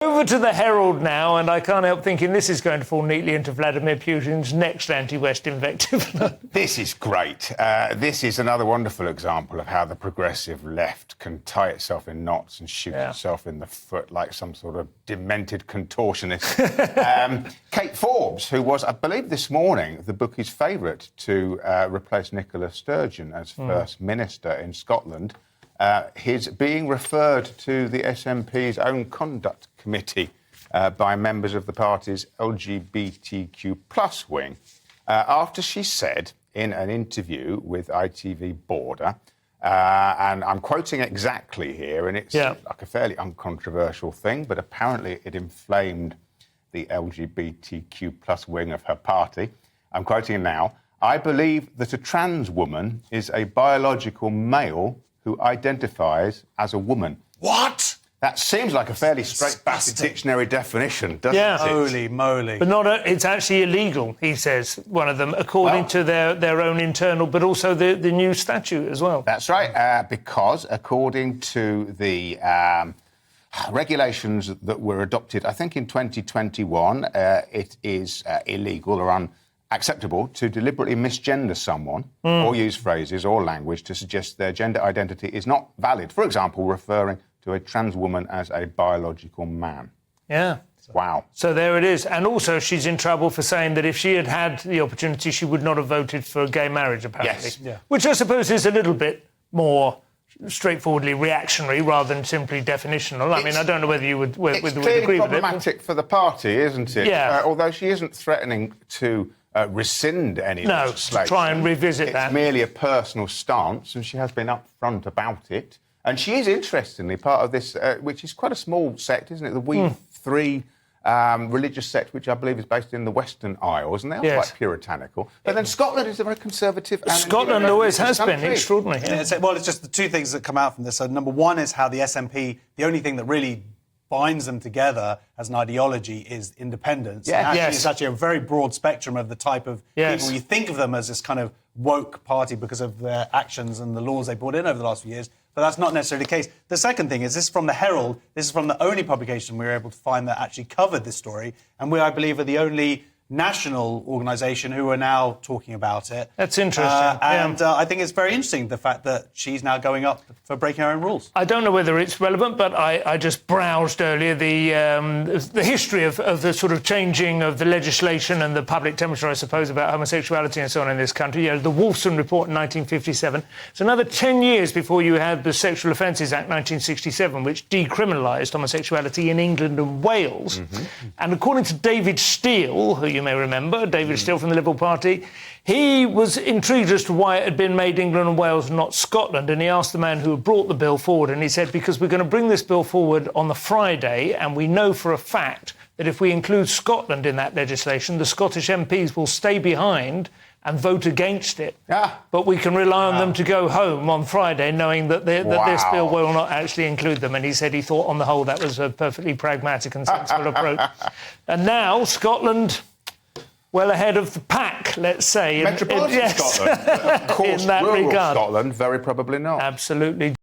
Over to the Herald now, and I can't help thinking this is going to fall neatly into Vladimir Putin's next anti-West invective. This is great. This is another wonderful example of how the progressive left can tie itself in knots and shoot itself in the foot like some sort of demented contortionist. Kate Forbes, who was, I believe this morning, the bookie's favourite to replace Nicola Sturgeon as First Minister in Scotland, is being referred to the SNP's own conduct committee by members of the party's LGBTQ plus wing after she said in an interview with ITV Border, and I'm quoting exactly here, and it's like a fairly uncontroversial thing, but apparently it inflamed the LGBTQ plus wing of her party. I'm quoting now. "I believe that a trans woman is a biological male who identifies as a woman." What? That seems like a fairly straight-backed dictionary definition, doesn't it? Holy moly. But it's actually illegal, he says, one of them, according to their own internal, but also the new statute as well. That's right, because according to the regulations that were adopted, I think in 2021, it is illegal or unacceptable to deliberately misgender someone or use phrases or language to suggest their gender identity is not valid. For example, referring to a trans woman as a biological man. Yeah. Wow. So there it is. And also she's in trouble for saying that if she had had the opportunity, she would not have voted for gay marriage, apparently. Yes. Yeah. Which I suppose is a little bit more straightforwardly reactionary rather than simply definitional. I mean, I don't know whether you would agree with it. It's clearly problematic for the party, isn't it? Yeah. Although she isn't threatening to rescind any legislation. To try and revisit that. It's merely a personal stance, and she has been upfront about it. And she is, interestingly, part of this, which is quite a small sect, isn't it? The We3 religious sect, which I believe is based in the Western Isles, and they're quite puritanical. But then Scotland is a very conservative... Scotland always has been extraordinary. Yeah. It's just the two things that come out from this. So number one is how the SNP, the only thing that really binds them together as an ideology is independence. Yeah. It's actually a very broad spectrum of the type of people. You think of them as this kind of woke party because of their actions and the laws they brought in over the last few years, but that's not necessarily the case. The second thing is, this is from the Herald. This is from the only publication we were able to find that actually covered this story, and we, I believe, are the only national organisation who are now talking about it. That's interesting. I think it's very interesting, the fact that she's now going up for breaking her own rules. I don't know whether it's relevant, but I just browsed earlier the history of the sort of changing of the legislation and the public temperature, I suppose, about homosexuality and so on in this country. You know, the Wolfson Report in 1957. It's another 10 years before you had the Sexual Offences Act 1967, which decriminalised homosexuality in England and Wales. And according to David Steele, who you may remember, David Steele from the Liberal Party, he was intrigued as to why it had been made England and Wales, not Scotland, and he asked the man who had brought the bill forward, and he said, because we're going to bring this bill forward on the Friday, and we know for a fact that if we include Scotland in that legislation, the Scottish MPs will stay behind and vote against it. But we can rely on them to go home on Friday knowing that this bill will not actually include them. And he said he thought, on the whole, that was a perfectly pragmatic and sensible approach. And now Scotland... well ahead of the pack, let's say. Metropolitan Scotland. Of course, in that rural regard. Scotland, very probably not. Absolutely.